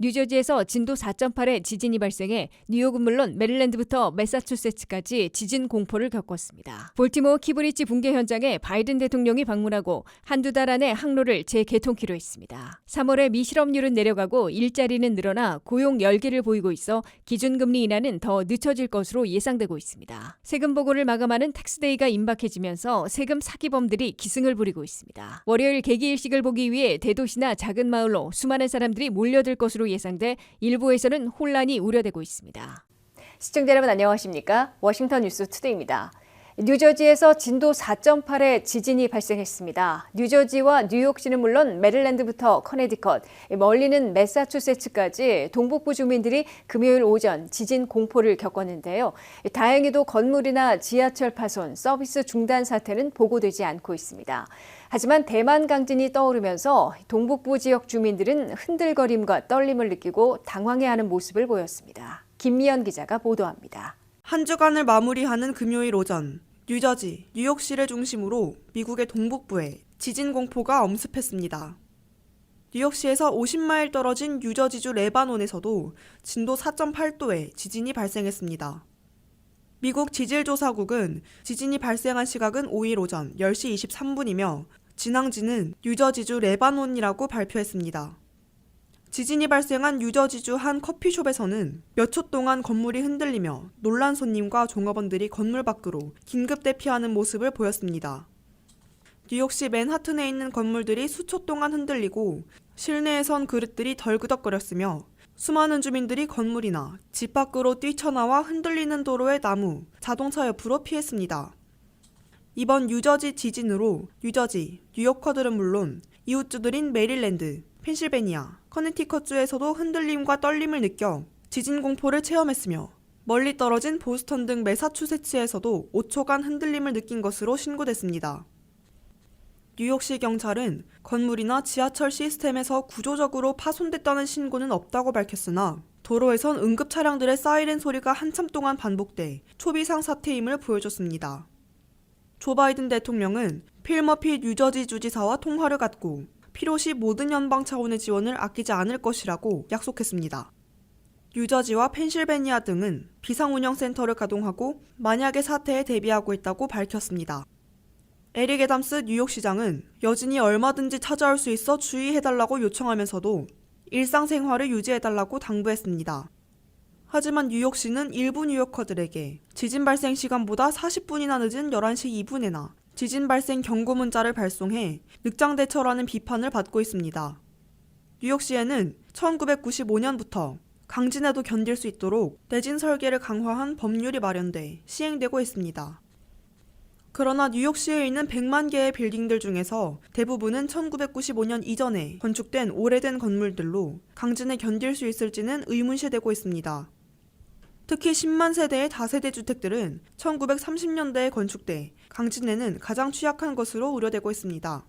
뉴저지에서 진도 4.8의 지진이 발생해 뉴욕은 물론 메릴랜드부터 매사추세츠까지 지진 공포를 겪었습니다. 볼티모어 키브리지 붕괴 현장에 바이든 대통령이 방문하고 한두 달 안에 항로를 재개통키로 했습니다. 3월에 미실업률은 내려가고 일자리는 늘어나 고용 열기를 보이고 있어 기준금리 인하는 더 늦춰질 것으로 예상되고 있습니다. 세금 보고를 마감하는 텍스데이가 임박해지면서 세금 사기범들이 기승을 부리고 있습니다. 월요일 개기일식을 보기 위해 대도시나 작은 마을로 수많은 사람들이 몰려들 것으로 예상돼 일부에서는 혼란이 우려되고 있습니다. 시청자 여러분 안녕하십니까? 워싱턴 뉴스 투데이입니다. 뉴저지에서 진도 4.8의 지진이 발생했습니다. 뉴저지와 뉴욕시는 물론 메릴랜드부터 커네디컷, 멀리는 매사추세츠까지 동북부 주민들이 금요일 오전 지진 공포를 겪었는데요. 다행히도 건물이나 지하철 파손, 서비스 중단 사태는 보고되지 않고 있습니다. 하지만 대만 강진이 떠오르면서 동북부 지역 주민들은 흔들거림과 떨림을 느끼고 당황해하는 모습을 보였습니다. 김미연 기자가 보도합니다. 한 주간을 마무리하는 금요일 오전, 뉴저지, 뉴욕시를 중심으로 미국의 동북부에 지진 공포가 엄습했습니다. 뉴욕시에서 50마일 떨어진 뉴저지주 레바논에서도 진도 4.8도의 지진이 발생했습니다. 미국 지질조사국은 지진이 발생한 시각은 5일 오전 10시 23분이며 진앙지는 뉴저지주 레바논이라고 발표했습니다. 지진이 발생한 뉴저지주 한 커피숍에서는 몇 초 동안 건물이 흔들리며 놀란 손님과 종업원들이 건물 밖으로 긴급 대피하는 모습을 보였습니다. 뉴욕시 맨하튼에 있는 건물들이 수초 동안 흔들리고 실내에선 그릇들이 덜그덕거렸으며 수많은 주민들이 건물이나 집 밖으로 뛰쳐나와 흔들리는 도로의 나무, 자동차 옆으로 피했습니다. 이번 뉴저지 지진으로 뉴저지, 뉴요커들은 물론 이웃주들인 메릴랜드, 펜실베니아, 커네티컷주에서도 흔들림과 떨림을 느껴 지진 공포를 체험했으며 멀리 떨어진 보스턴 등 매사추세츠에서도 5초간 흔들림을 느낀 것으로 신고됐습니다. 뉴욕시 경찰은 건물이나 지하철 시스템에서 구조적으로 파손됐다는 신고는 없다고 밝혔으나 도로에선 응급 차량들의 사이렌 소리가 한참 동안 반복돼 초비상 사태임을 보여줬습니다. 조 바이든 대통령은 필 머피 뉴저지 주지사와 통화를 갖고 필요시 모든 연방 차원의 지원을 아끼지 않을 것이라고 약속했습니다. 뉴저지와 펜실베니아 등은 비상운영센터를 가동하고 만약의 사태에 대비하고 있다고 밝혔습니다. 에릭 애담스 뉴욕시장은 여진이 얼마든지 찾아올 수 있어 주의해달라고 요청하면서도 일상생활을 유지해달라고 당부했습니다. 하지만 뉴욕시는 일부 뉴요커들에게 지진 발생 시간보다 40분이나 늦은 11시 2분에나 지진 발생 경고 문자를 발송해 늑장대처라는 비판을 받고 있습니다. 뉴욕시에는 1995년부터 강진에도 견딜 수 있도록 내진 설계를 강화한 법률이 마련돼 시행되고 있습니다. 그러나 뉴욕시에 있는 100만 개의 빌딩들 중에서 대부분은 1995년 이전에 건축된 오래된 건물들로 강진에 견딜 수 있을지는 의문시되고 있습니다. 특히 10만 세대의 다세대 주택들은 1930년대에 건축돼 강진에는 가장 취약한 것으로 우려되고 있습니다.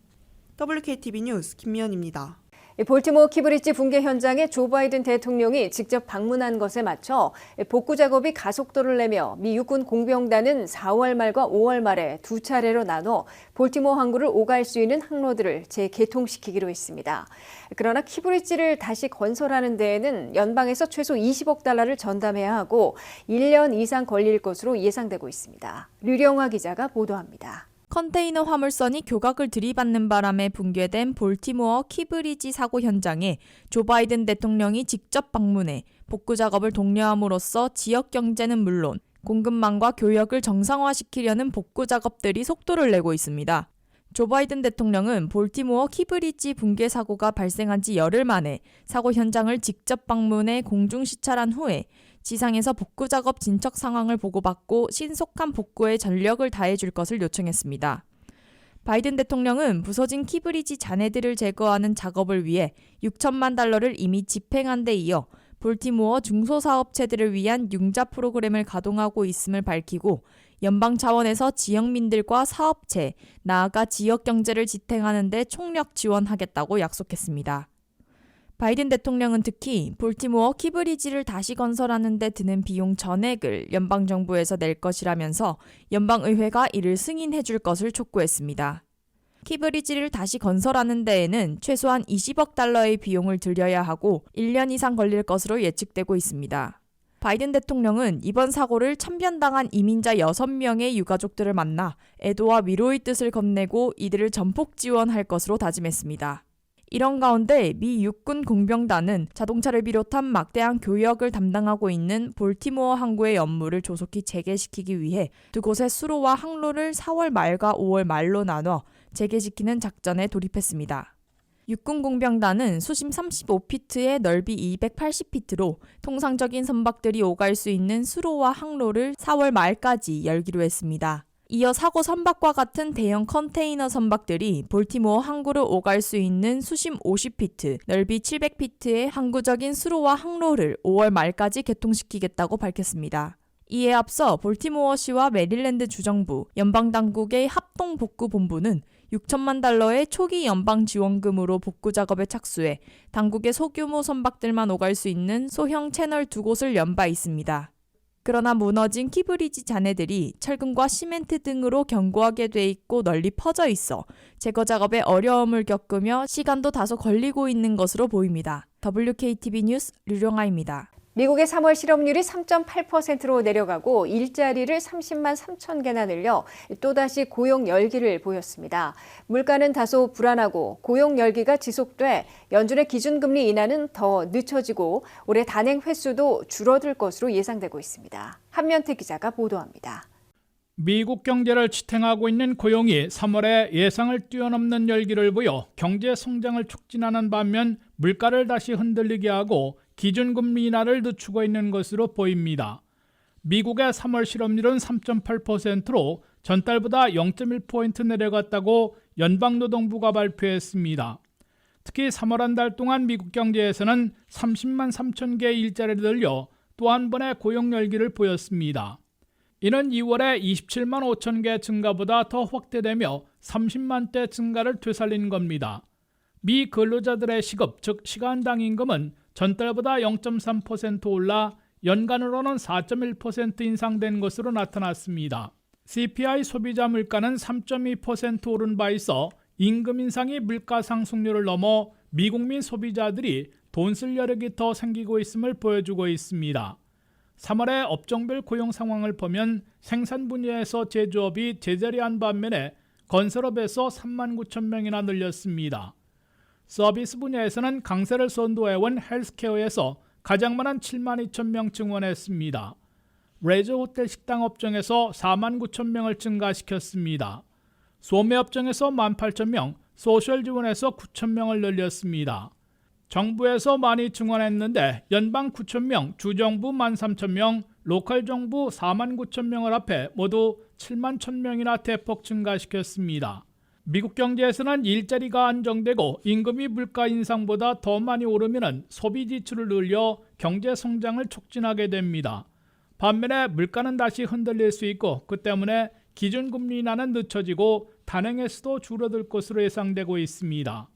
WKTV 뉴스 김미연입니다. 볼티모어 키브리지 붕괴 현장에 조 바이든 대통령이 직접 방문한 것에 맞춰 복구 작업이 가속도를 내며 미 육군 공병단은 4월 말과 5월 말에 두 차례로 나눠 볼티모어 항구를 오갈 수 있는 항로들을 재개통시키기로 했습니다. 그러나 키브리지를 다시 건설하는 데에는 연방에서 최소 20억 달러를 전담해야 하고 1년 이상 걸릴 것으로 예상되고 있습니다. 류령화 기자가 보도합니다. 컨테이너 화물선이 교각을 들이받는 바람에 붕괴된 볼티모어 키브리지 사고 현장에 조 바이든 대통령이 직접 방문해 복구 작업을 독려함으로써 지역 경제는 물론 공급망과 교역을 정상화시키려는 복구 작업들이 속도를 내고 있습니다. 조 바이든 대통령은 볼티모어 키브리지 붕괴 사고가 발생한 지 열흘 만에 사고 현장을 직접 방문해 공중시찰한 후에 지상에서 복구 작업 진척 상황을 보고받고 신속한 복구에 전력을 다해줄 것을 요청했습니다. 바이든 대통령은 부서진 키브리지 잔해들을 제거하는 작업을 위해 6천만 달러를 이미 집행한 데 이어 볼티모어 중소사업체들을 위한 융자 프로그램을 가동하고 있음을 밝히고 연방 차원에서 지역민들과 사업체, 나아가 지역 경제를 지탱하는 데 총력 지원하겠다고 약속했습니다. 바이든 대통령은 특히 볼티모어 키브리지를 다시 건설하는 데 드는 비용 전액을 연방정부에서 낼 것이라면서 연방의회가 이를 승인해 줄 것을 촉구했습니다. 키브리지를 다시 건설하는 데에는 최소한 20억 달러의 비용을 들여야 하고 1년 이상 걸릴 것으로 예측되고 있습니다. 바이든 대통령은 이번 사고를 참변당한 이민자 6명의 유가족들을 만나 애도와 위로의 뜻을 건네고 이들을 전폭 지원할 것으로 다짐했습니다. 이런 가운데 미 육군 공병단은 자동차를 비롯한 막대한 교역을 담당하고 있는 볼티모어 항구의 업무를 조속히 재개시키기 위해 두 곳의 수로와 항로를 4월 말과 5월 말로 나눠 재개시키는 작전에 돌입했습니다. 육군 공병단은 수심 35피트에 넓이 280피트로 통상적인 선박들이 오갈 수 있는 수로와 항로를 4월 말까지 열기로 했습니다. 이어 사고 선박과 같은 대형 컨테이너 선박들이 볼티모어 항구를 오갈 수 있는 수심 50피트, 넓이 700피트의 항구적인 수로와 항로를 5월 말까지 개통시키겠다고 밝혔습니다. 이에 앞서 볼티모어시와 메릴랜드 주정부, 연방당국의 합동복구본부는 6천만 달러의 초기 연방 지원금으로 복구 작업에 착수해 당국의 소규모 선박들만 오갈 수 있는 소형 채널 2곳을 연 바 있습니다. 그러나 무너진 키브리지 잔해들이 철근과 시멘트 등으로 견고하게 돼 있고 널리 퍼져 있어 제거 작업에 어려움을 겪으며 시간도 다소 걸리고 있는 것으로 보입니다. WKTV 뉴스 류령아입니다. 미국의 3월 실업률이 3.8%로 내려가고 일자리를 30만 3천 개나 늘려 또다시 고용 열기를 보였습니다. 물가는 다소 불안하고 고용 열기가 지속돼 연준의 기준금리 인하는 더 늦춰지고 올해 단행 횟수도 줄어들 것으로 예상되고 있습니다. 한면태 기자가 보도합니다. 미국 경제를 지탱하고 있는 고용이 3월에 예상을 뛰어넘는 열기를 보여 경제 성장을 촉진하는 반면 물가를 다시 흔들리게 하고 기준금리 인하를 늦추고 있는 것으로 보입니다. 미국의 3월 실업률은 3.8%로 전달보다 0.1포인트 내려갔다고 연방노동부가 발표했습니다. 특히 3월 한 달 동안 미국 경제에서는 30만 3천 개의 일자리를 늘려 또 한 번의 고용 열기를 보였습니다. 이는 2월에 27만 5천 개 증가보다 더 확대되며 30만 대 증가를 되살린 겁니다. 미 근로자들의 시급, 즉 시간당 임금은 전달보다 0.3% 올라 연간으로는 4.1% 인상된 것으로 나타났습니다. CPI 소비자 물가는 3.2% 오른 바 있어 임금 인상이 물가 상승률을 넘어 미국민 소비자들이 돈 쓸 여력이 더 생기고 있음을 보여주고 있습니다. 3월의 업종별 고용 상황을 보면 생산 분야에서 제조업이 제자리한 반면에 건설업에서 3만 9천 명이나 늘렸습니다. 서비스 분야에서는 강세를 선도해온 헬스케어에서 가장 많은 7만 2천 명 증원했습니다. 레저 호텔 식당 업종에서 4만 9천 명을 증가시켰습니다. 소매 업종에서 1만 8천 명, 소셜 지원에서 9천 명을 늘렸습니다. 정부에서 많이 증원했는데 연방 9천 명, 주정부 1만 3천 명, 로컬 정부 4만 9천 명을 합해 모두 7만 1천 명이나 대폭 증가시켰습니다. 미국 경제에서는 일자리가 안정되고 임금이 물가 인상보다 더 많이 오르면 소비 지출을 늘려 경제 성장을 촉진하게 됩니다. 반면에 물가는 다시 흔들릴 수 있고 그 때문에 기준금리 인하는 늦춰지고 단행횟수도 줄어들 것으로 예상되고 있습니다.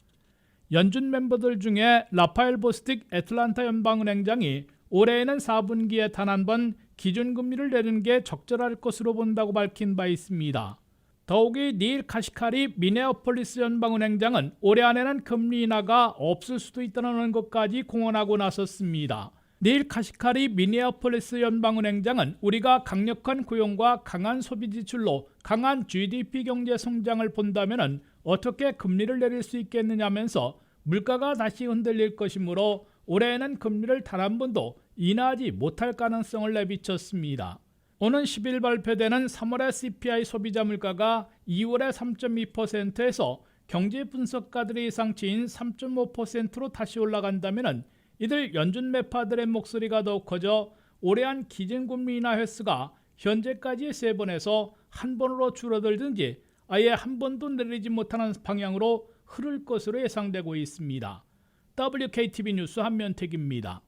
연준 멤버들 중에 라파엘 보스틱 애틀란타 연방은행장이 올해에는 4분기에 단 한 번 기준금리를 내리는 게 적절할 것으로 본다고 밝힌 바 있습니다. 더욱이 닐 카시카리 미네어폴리스 연방은행장은 올해 안에는 금리 인하가 없을 수도 있다는 것까지 공언하고 나섰습니다. 닐 카시카리 미네어폴리스 연방은행장은 우리가 강력한 고용과 강한 소비 지출로 강한 GDP 경제 성장을 본다면 어떻게 금리를 내릴 수 있겠느냐면서 물가가 다시 흔들릴 것이므로 올해에는 금리를 단 한 번도 인하하지 못할 가능성을 내비쳤습니다. 오는 10일 발표되는 3월의 CPI 소비자 물가가 2월의 3.2%에서 경제 분석가들의 예상치인 3.5%로 다시 올라간다면 이들 연준 매파들의 목소리가 더욱 커져 올해 한 기준금리 인하 횟수가 현재까지 3번에서 한 번으로 줄어들든지 아예 한 번도 내리지 못하는 방향으로 흐를 것으로 예상되고 있습니다. WKTV 뉴스 한면택입니다.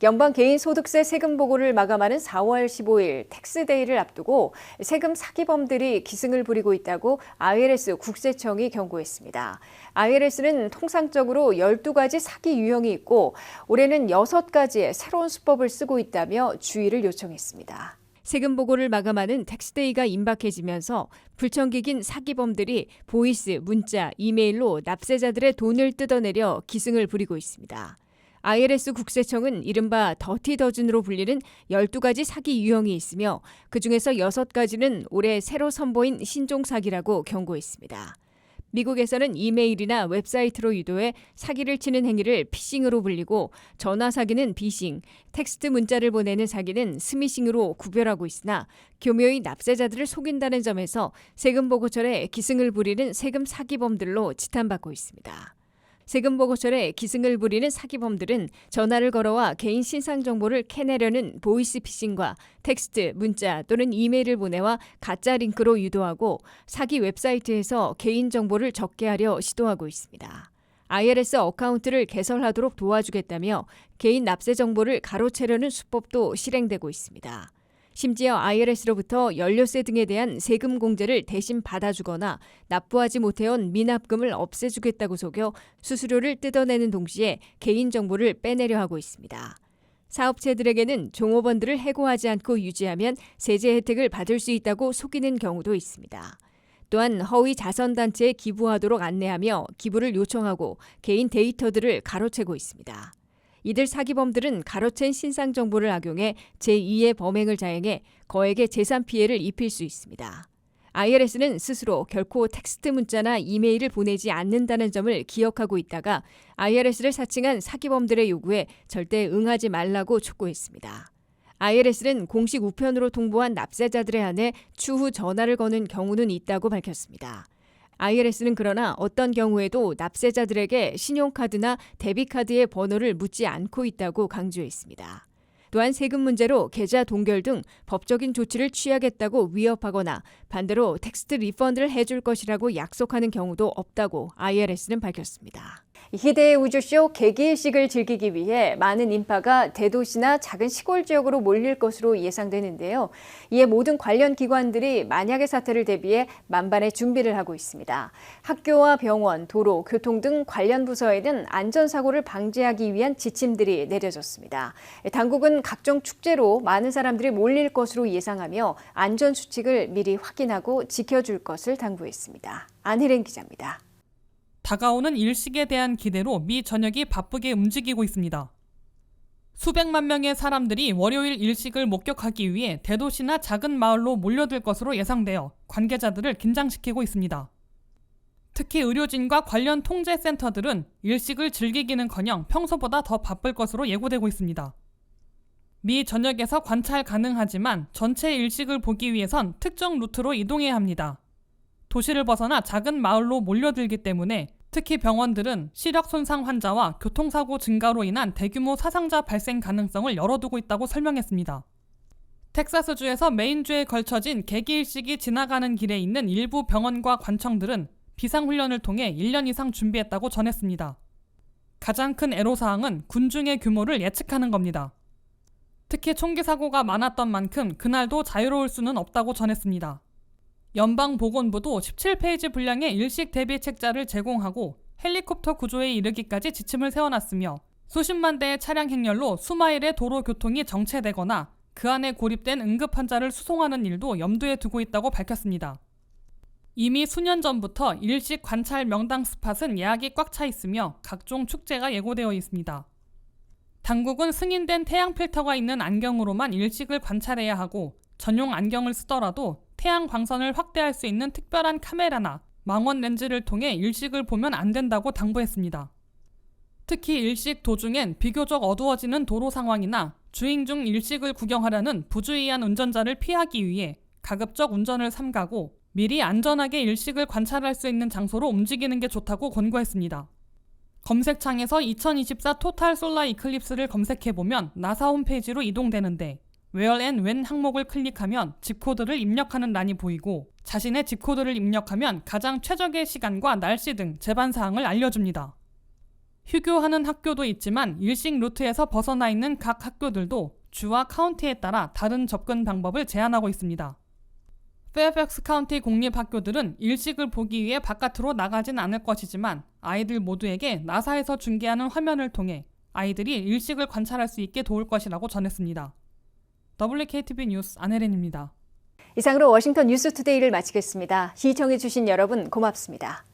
연방 개인소득세 세금 보고를 마감하는 4월 15일 텍스데이를 앞두고 세금 사기범들이 기승을 부리고 있다고 IRS 국세청이 경고했습니다. IRS는 통상적으로 12가지 사기 유형이 있고 올해는 6가지의 새로운 수법을 쓰고 있다며 주의를 요청했습니다. 세금 보고를 마감하는 텍스데이가 임박해지면서 불청객인 사기범들이 보이스, 문자, 이메일로 납세자들의 돈을 뜯어내려 기승을 부리고 있습니다. IRS 국세청은 이른바 더티 더즌으로 불리는 12가지 사기 유형이 있으며 그중에서 6가지는 올해 새로 선보인 신종 사기라고 경고했습니다. 미국에서는 이메일이나 웹사이트로 유도해 사기를 치는 행위를 피싱으로 불리고 전화 사기는 비싱, 텍스트 문자를 보내는 사기는 스미싱으로 구별하고 있으나 교묘히 납세자들을 속인다는 점에서 세금 보고철에 기승을 부리는 세금 사기범들로 지탄받고 있습니다. 세금 보고철에 기승을 부리는 사기범들은 전화를 걸어와 개인 신상 정보를 캐내려는 보이스 피싱과 텍스트, 문자 또는 이메일을 보내와 가짜 링크로 유도하고 사기 웹사이트에서 개인 정보를 적게 하려 시도하고 있습니다. IRS 어카운트를 개설하도록 도와주겠다며 개인 납세 정보를 가로채려는 수법도 실행되고 있습니다. 심지어 IRS로부터 연료세 등에 대한 세금 공제를 대신 받아주거나 납부하지 못해온 미납금을 없애주겠다고 속여 수수료를 뜯어내는 동시에 개인정보를 빼내려 하고 있습니다. 사업체들에게는 종업원들을 해고하지 않고 유지하면 세제 혜택을 받을 수 있다고 속이는 경우도 있습니다. 또한 허위 자선단체에 기부하도록 안내하며 기부를 요청하고 개인 데이터들을 가로채고 있습니다. 이들 사기범들은 가로챈 신상 정보를 악용해 제2의 범행을 자행해 거액의 재산 피해를 입힐 수 있습니다. IRS는 스스로 결코 텍스트 문자나 이메일을 보내지 않는다는 점을 기억하고 있다가 IRS를 사칭한 사기범들의 요구에 절대 응하지 말라고 촉구했습니다. IRS는 공식 우편으로 통보한 납세자들에 한해 추후 전화를 거는 경우는 있다고 밝혔습니다. IRS는 그러나 어떤 경우에도 납세자들에게 신용카드나 데비카드의 번호를 묻지 않고 있다고 강조했습니다. 또한 세금 문제로 계좌 동결 등 법적인 조치를 취하겠다고 위협하거나 반대로 텍스트 리펀드를 해줄 것이라고 약속하는 경우도 없다고 IRS는 밝혔습니다. 희대의 우주쇼 개기일식을 즐기기 위해 많은 인파가 대도시나 작은 시골 지역으로 몰릴 것으로 예상되는데요. 이에 모든 관련 기관들이 만약의 사태를 대비해 만반의 준비를 하고 있습니다. 학교와 병원, 도로, 교통 등 관련 부서에는 안전사고를 방지하기 위한 지침들이 내려졌습니다. 당국은 각종 축제로 많은 사람들이 몰릴 것으로 예상하며 안전수칙을 미리 확인하고 지켜줄 것을 당부했습니다. 안혜린 기자입니다. 다가오는 일식에 대한 기대로 미 전역이 바쁘게 움직이고 있습니다. 수백만 명의 사람들이 월요일 일식을 목격하기 위해 대도시나 작은 마을로 몰려들 것으로 예상되어 관계자들을 긴장시키고 있습니다. 특히 의료진과 관련 통제센터들은 일식을 즐기기는커녕 평소보다 더 바쁠 것으로 예고되고 있습니다. 미 전역에서 관찰 가능하지만 전체 일식을 보기 위해선 특정 루트로 이동해야 합니다. 도시를 벗어나 작은 마을로 몰려들기 때문에 특히 병원들은 시력 손상 환자와 교통사고 증가로 인한 대규모 사상자 발생 가능성을 열어두고 있다고 설명했습니다. 텍사스주에서 메인주에 걸쳐진 개기일식이 지나가는 길에 있는 일부 병원과 관청들은 비상훈련을 통해 1년 이상 준비했다고 전했습니다. 가장 큰 애로사항은 군중의 규모를 예측하는 겁니다. 특히 총기 사고가 많았던 만큼 그날도 자유로울 수는 없다고 전했습니다. 연방보건부도 17페이지 분량의 일식 대비 책자를 제공하고 헬리콥터 구조에 이르기까지 지침을 세워놨으며 수십만 대의 차량 행렬로 수마일의 도로 교통이 정체되거나 그 안에 고립된 응급 환자를 수송하는 일도 염두에 두고 있다고 밝혔습니다. 이미 수년 전부터 일식 관찰 명당 스팟은 예약이 꽉 차 있으며 각종 축제가 예고되어 있습니다. 당국은 승인된 태양 필터가 있는 안경으로만 일식을 관찰해야 하고 전용 안경을 쓰더라도 태양 광선을 확대할 수 있는 특별한 카메라나 망원 렌즈를 통해 일식을 보면 안 된다고 당부했습니다. 특히 일식 도중엔 비교적 어두워지는 도로 상황이나 주행 중 일식을 구경하려는 부주의한 운전자를 피하기 위해 가급적 운전을 삼가고 미리 안전하게 일식을 관찰할 수 있는 장소로 움직이는 게 좋다고 권고했습니다. 검색창에서 2024 토탈 솔라 이클립스를 검색해보면 나사 홈페이지로 이동되는데 Where and When 항목을 클릭하면 집코드를 입력하는 란이 보이고 자신의 집코드를 입력하면 가장 최적의 시간과 날씨 등 제반사항을 알려줍니다. 휴교하는 학교도 있지만 일식 루트에서 벗어나 있는 각 학교들도 주와 카운티에 따라 다른 접근 방법을 제안하고 있습니다. 페어팩스 카운티 공립학교들은 일식을 보기 위해 바깥으로 나가진 않을 것이지만 아이들 모두에게 나사에서 중계하는 화면을 통해 아이들이 일식을 관찰할 수 있게 도울 것이라고 전했습니다. WKTV 뉴스 안혜린입니다. 이상으로 워싱턴 뉴스투데이를 마치겠습니다. 시청해주신 여러분 고맙습니다.